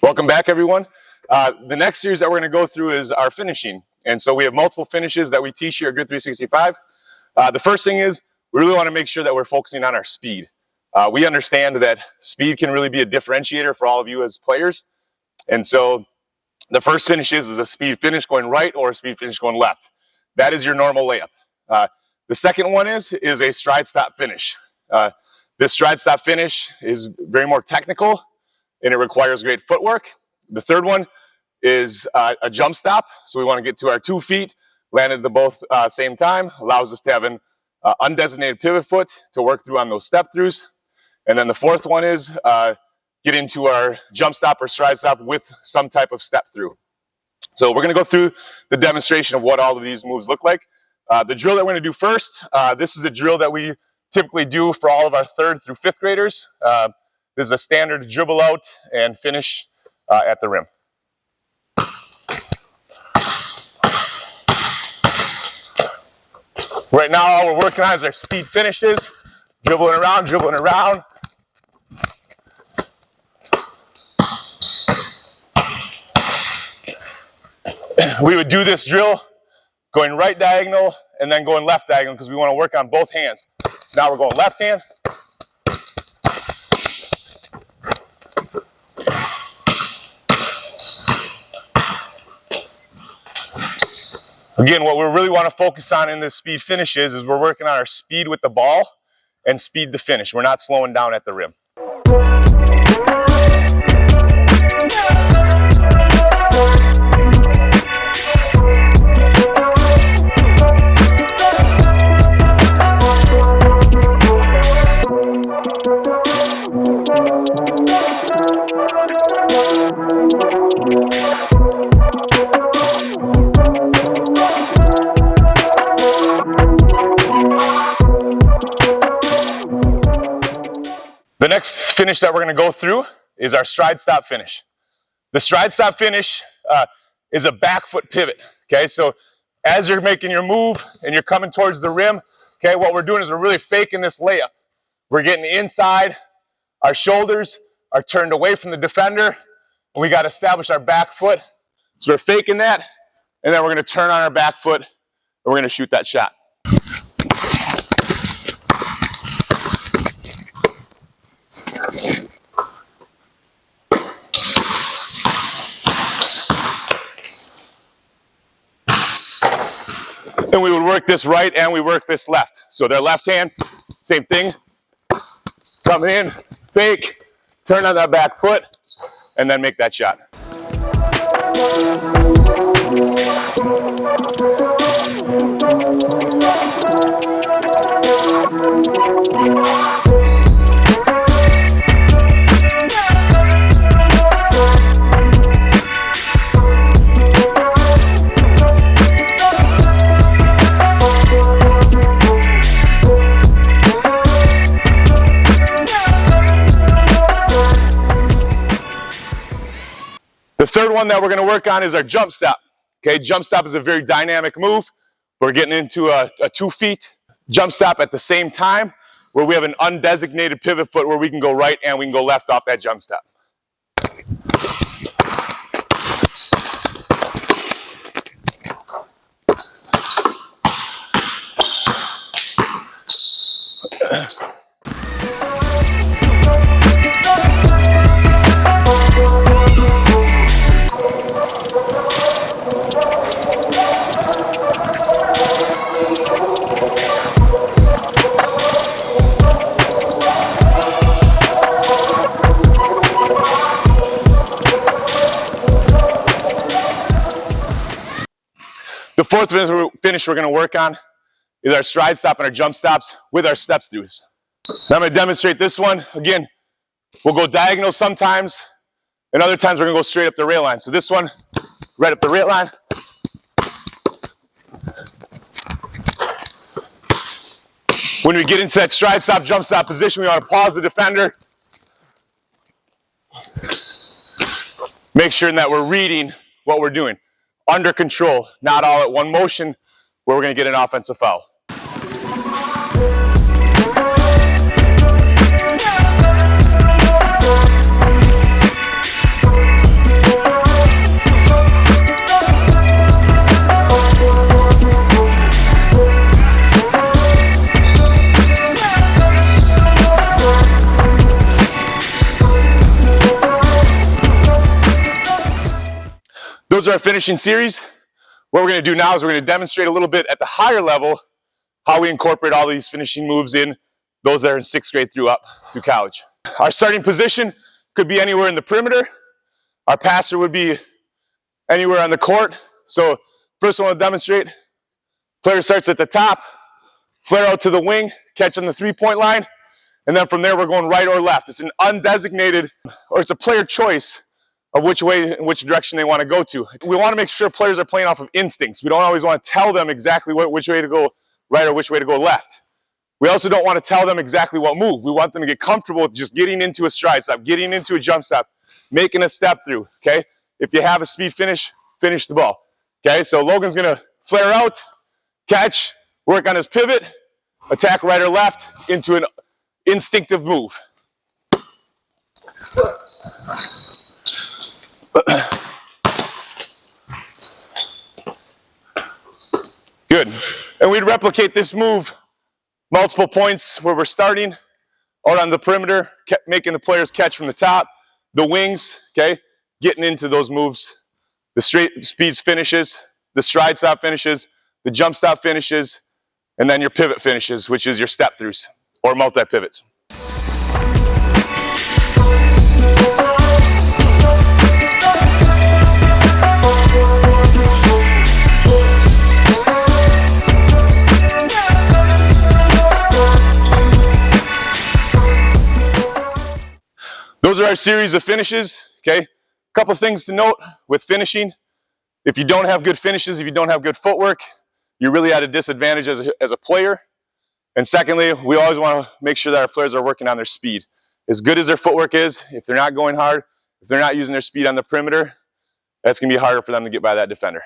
Welcome back, everyone. The next series that we're going to go through is our finishing. And so we have multiple finishes that we teach here at Grid 365. The first thing is we really want to make sure that we're focusing on our speed. We understand that speed can really be a differentiator for all of you as players. And so the first finish is a speed finish going right or a speed finish going left. That is your normal layup. The second one is a stride stop finish. This stride stop finish is very more technical and it requires great footwork. The third one is a jump stop. So we want to get to our 2 feet, landed the both same time, allows us to have an undesignated pivot foot to work through on those step throughs. And then the fourth one is get into our jump stop or stride stop with some type of step through. So we're going to go through the demonstration of what all of these moves look like. The drill that we're going to do first, this is a drill that we typically do for all of our 3rd through 5th graders. This is a standard dribble out and finish at the rim. Right now, all we're working on is our speed finishes. Dribbling around, dribbling around. We would do this drill going right diagonal and then going left diagonal because we want to work on both hands. So now we're going left hand. Again, what we really want to focus on in this speed finishes is we're working on our speed with the ball and speed to finish. We're not slowing down at the rim. The next finish that we're going to go through is our stride stop finish. The stride stop finish is a back foot pivot. Okay, so as you're making your move and you're coming towards the rim, okay, what we're doing is we're really faking this layup. We're getting inside, our shoulders are turned away from the defender, and we got to establish our back foot. So we're faking that, and then we're going to turn on our back foot, and we're going to shoot that shot. And we would work this right and we work this left. So their left hand, same thing. Come in, fake, turn on that back foot, and then make that shot. The third one that we're going to work on is our jump stop. Okay, jump stop is a very dynamic move. We're getting into a 2 feet jump stop at the same time where we have an undesignated pivot foot where we can go right and we can go left off that jump stop. The fourth finish we're going to work on is our stride stop and our jump stops with our step throughs. Now I'm going to demonstrate this one. Again, we'll go diagonal sometimes, and other times we're going to go straight up the rail line. So this one, right up the rail line. When we get into that stride stop, jump stop position, we want to pause the defender. Make sure that we're reading what we're doing. Under control, not all at one motion where we're going to get an offensive foul. those are our finishing series. What we're going to do now is we're going to demonstrate a little bit at the higher level how we incorporate all these finishing moves in those that are in 6th grade through up through college. Our starting position could be anywhere in the perimeter. Our passer would be anywhere on the court. So first one to demonstrate, player starts at the top, flare out to the wing, catch on the 3-point line, and then from there we're going right or left. It's an undesignated, or it's a player choice of which direction they want to go to. We want to make sure players are playing off of instincts. We don't always want to tell them exactly which way to go right or which way to go left. We also don't want to tell them exactly what move. We want them to get comfortable with just getting into a stride stop, getting into a jump stop, making a step through, okay? If you have a speed finish, finish the ball, okay? So Logan's going to flare out, catch, work on his pivot, attack right or left into an instinctive move. Good. And we'd replicate this move multiple points where we're starting out on the perimeter, making the players catch from the top, the wings, okay, getting into those moves, the straight speeds finishes, the stride stop finishes, the jump stop finishes, and then your pivot finishes, which is your step throughs or multi-pivots. Those are our series of finishes, okay? A couple things to note with finishing. If you don't have good finishes, if you don't have good footwork, you're really at a disadvantage as a player. And secondly, we always want to make sure that our players are working on their speed. As good as their footwork is, if they're not going hard, if they're not using their speed on the perimeter, that's going to be harder for them to get by that defender.